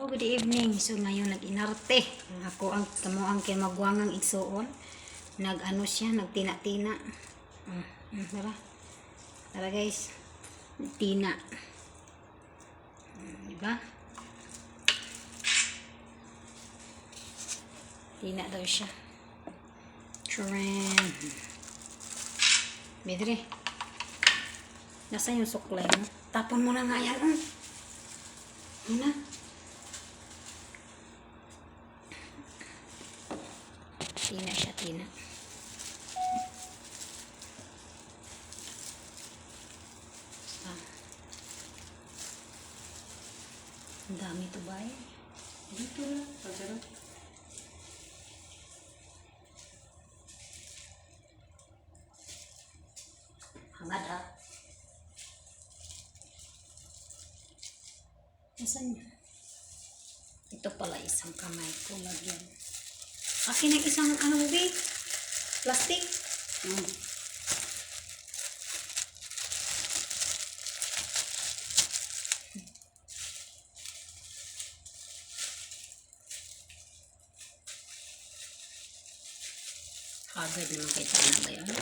Good evening. So ngayon nag-inarte. Ako ang kamuang kinamagwangang igsuon. Nag-ano siya, nagtina-tina. Tara. Tara guys. Tina. Diba? Tina daw siya. Charan. Bedre. Nasa yung suklay mo? Tapon mo na nga yan. Muna. Tina siya, tina. Ang dami to ba eh? Dito na. Pagdarap. Hangad ha. Nasaan niya? Ito pala isang kamay ko. Lagyan. Akin ang isang ano ba? Plastic. Agad naman kita na ba yun?